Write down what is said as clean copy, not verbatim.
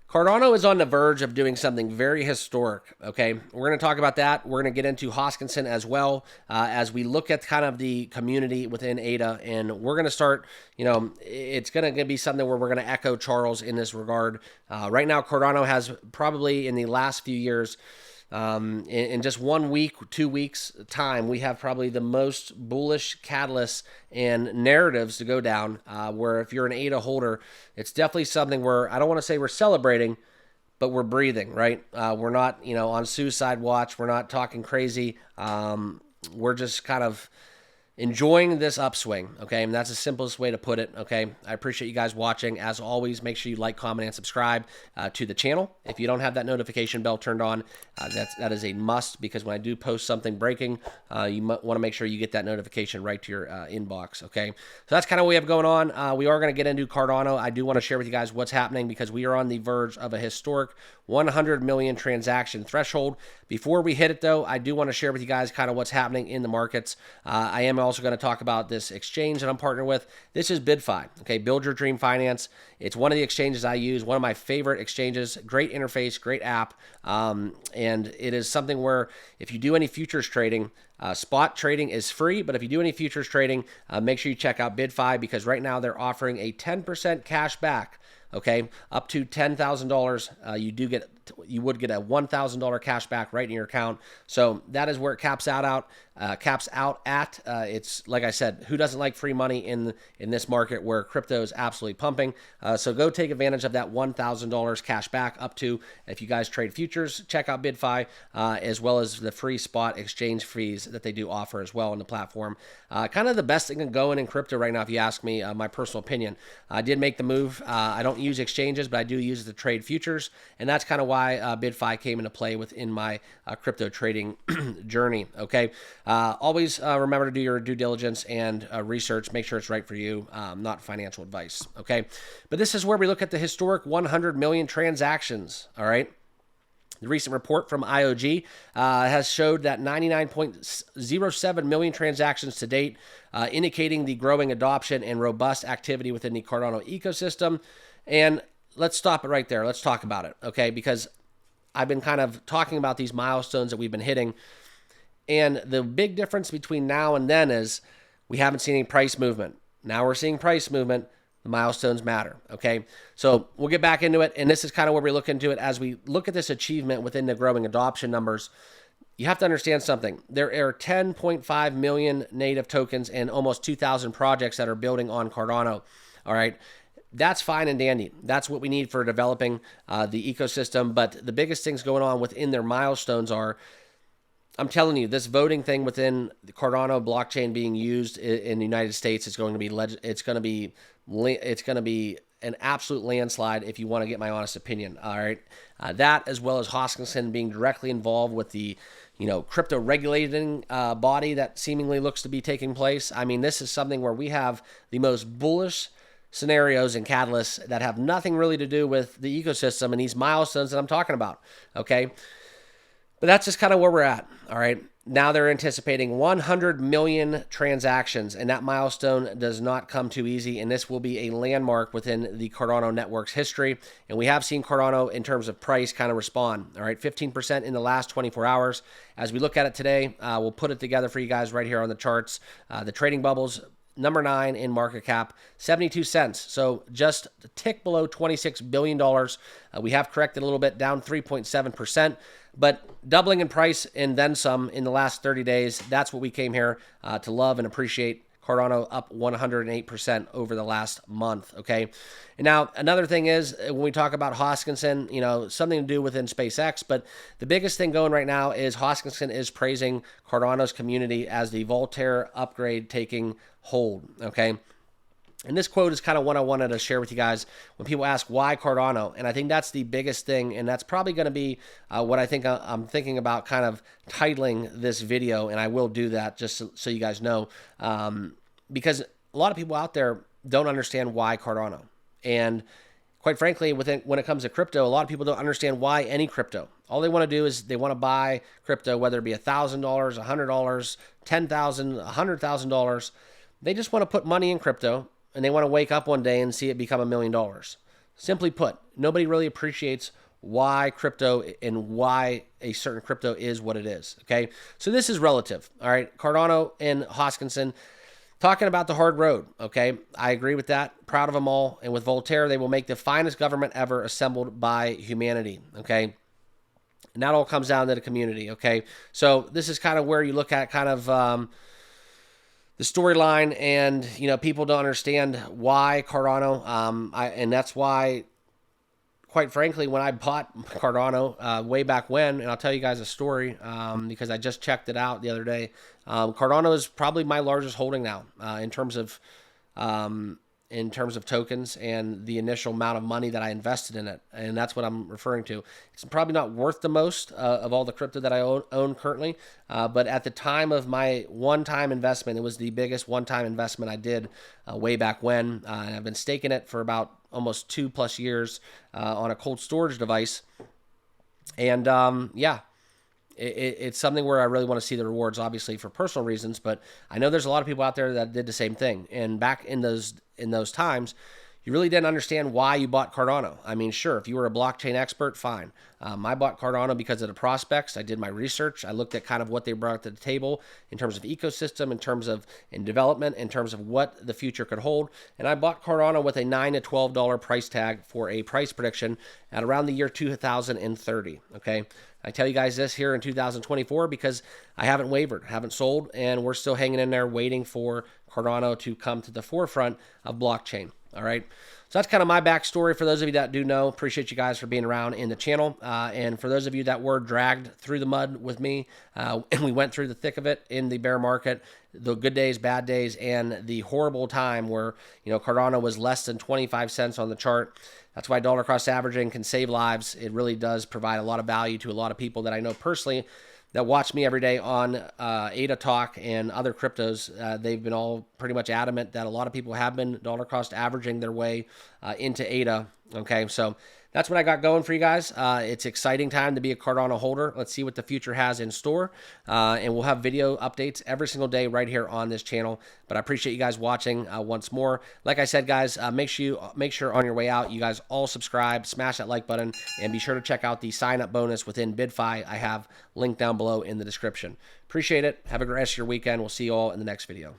Cardano is on the verge of doing something very historic. Okay, we're going to talk about that. We're going to get into Hoskinson as well as we look at kind of the community within ADA, and we're going to start. It's going to be something where we're going to echo Charles in this regard. Right now, Cardano has probably in the last few years. In just 1 week, 2 weeks time, we have probably the most bullish catalysts and narratives to go down. Where if you're an ADA holder, it's definitely something where I don't want to say we're celebrating, but we're breathing, right? We're not, on suicide watch. We're not talking crazy. We're just kind of enjoying this upswing, okay? And that's the simplest way to put it, okay? I appreciate you guys watching. As always, make sure you like, comment, and subscribe to the channel. If you don't have that notification bell turned on, that is a must, because when I do post something breaking, you want to make sure you get that notification right to your inbox, okay? So that's kind of what we have going on. We are going to get into Cardano. I do want to share with you guys what's happening, because we are on the verge of a historic 100 million transaction threshold. Before we hit it, though, I do want to share with you guys kind of what's happening in the markets. I am also going to talk about this exchange that I'm partnered with. This is BitFi, okay? Build Your Dream Finance. It's one of the exchanges I use, one of my favorite exchanges. Great interface, great app, and it is something where if you do any futures trading, spot trading is free, but if you do any futures trading, make sure you check out BitFi, because right now they're offering a 10% cash back. Okay, up to $10,000, you would get a $1,000 cash back right in your account. So that is where it caps out at. It's like I said, who doesn't like free money in this market where crypto is absolutely pumping? So go take advantage of that $1,000 cash back up to, if you guys trade futures, check out BitFi, as well as the free spot exchange fees that they do offer as well on the platform. Kind of the best thing going in crypto right now, if you ask me, my personal opinion. I did make the move. I don't use exchanges, but I do use it to trade futures, and that's kind of why BitFi came into play within my crypto trading journey. Okay, always remember to do your due diligence and research. Make sure it's right for you, not financial advice. Okay, but this is where we look at the historic 100 million transactions. All right. The recent report from IOG has showed that 99.07 million transactions to date, indicating the growing adoption and robust activity within the Cardano ecosystem. And let's stop it right there. Let's talk about it, okay? Because I've been kind of talking about these milestones that we've been hitting. And the big difference between now and then is we haven't seen any price movement. Now we're seeing price movement. The milestones matter, okay? So we'll get back into it, and this is kind of where we look into it as we look at this achievement within the growing adoption numbers. You have to understand something. There are 10.5 million native tokens and almost 2,000 projects that are building on Cardano, all right? That's fine and dandy. That's what we need for developing the ecosystem, but the biggest things going on within their milestones are, I'm telling you, this voting thing within the Cardano blockchain being used in the United States is going to be it's going to be an absolute landslide if you want to get my honest opinion. All right, that as well as Hoskinson being directly involved with the crypto regulating body that seemingly looks to be taking place. I mean, this is something where we have the most bullish scenarios and catalysts that have nothing really to do with the ecosystem and these milestones that I'm talking about. Okay. But that's just kind of where we're at, all right? Now they're anticipating 100 million transactions, and that milestone does not come too easy, and this will be a landmark within the Cardano network's history. And we have seen Cardano, in terms of price, kind of respond, all right? 15% in the last 24 hours. As we look at it today, we'll put it together for you guys right here on the charts. The trading bubbles, number 9 in market cap, 72 cents. So just a tick below $26 billion. We have corrected a little bit, down 3.7%, but doubling in price and then some in the last 30 days. That's what we came here to love and appreciate. Cardano up 108% over the last month, okay? And now, another thing is, when we talk about Hoskinson, something to do within SpaceX, but the biggest thing going right now is Hoskinson is praising Cardano's community as the Voltaire upgrade taking hold, okay? And this quote is kind of what I wanted to share with you guys when people ask why Cardano. And I think that's the biggest thing. And that's probably going to be what I think I'm thinking about kind of titling this video. And I will do that just so you guys know. Because a lot of people out there don't understand why Cardano. And quite frankly, when it comes to crypto, a lot of people don't understand why any crypto. All they want to do is they want to buy crypto, whether it be $1,000, $100, $10,000, $100,000. They just want to put money in crypto. And they want to wake up one day and see it become $1 million. Simply put, nobody really appreciates why crypto and why a certain crypto is what it is. Okay, so this is relative. All right, Cardano and Hoskinson talking about the hard road. Okay, I agree with that. Proud of them all. And with Voltaire, they will make the finest government ever assembled by humanity. Okay, and that all comes down to the community. Okay, so this is kind of where you look at kind of the storyline, and people don't understand why Cardano. And that's why, quite frankly, when I bought Cardano way back when, and I'll tell you guys a story because I just checked it out the other day. Cardano is probably my largest holding now in terms of tokens and the initial amount of money that I invested in it, and that's what I'm referring to. It's probably not worth the most of all the crypto that I own currently, but at the time of my one-time investment, it was the biggest one-time investment I did way back when, and I've been staking it for about almost 2+ years on a cold storage device, and it's something where I really want to see the rewards, obviously for personal reasons, but I know there's a lot of people out there that did the same thing. And back in those times, you really didn't understand why you bought Cardano. I mean, sure, if you were a blockchain expert, fine. I bought Cardano because of the prospects. I did my research. I looked at kind of what they brought to the table in terms of ecosystem, in development, in terms of what the future could hold. And I bought Cardano with a $9 to $12 price tag for a price prediction at around the year 2030. Okay. I tell you guys this here in 2024 because I haven't wavered, haven't sold, and we're still hanging in there waiting for Cardano to come to the forefront of blockchain. All right. So that's kind of my backstory. For those of you that do know, appreciate you guys for being around in the channel. And for those of you that were dragged through the mud with me, and we went through the thick of it in the bear market, the good days, bad days, and the horrible time where, Cardano was less than 25 cents on the chart. That's why dollar cost averaging can save lives. It really does provide a lot of value to a lot of people that I know personally that watch me every day on ADA Talk and other cryptos. They've been all pretty much adamant that a lot of people have been dollar cost averaging their way into ADA. Okay, so that's what I got going for you guys. It's exciting time to be a Cardano holder. Let's see what the future has in store. And we'll have video updates every single day right here on this channel. But I appreciate you guys watching once more. Like I said, guys, make sure on your way out, you guys all subscribe, smash that like button, and be sure to check out the sign-up bonus within BitFi. I have linked down below in the description. Appreciate it. Have a great rest of your weekend. We'll see you all in the next video.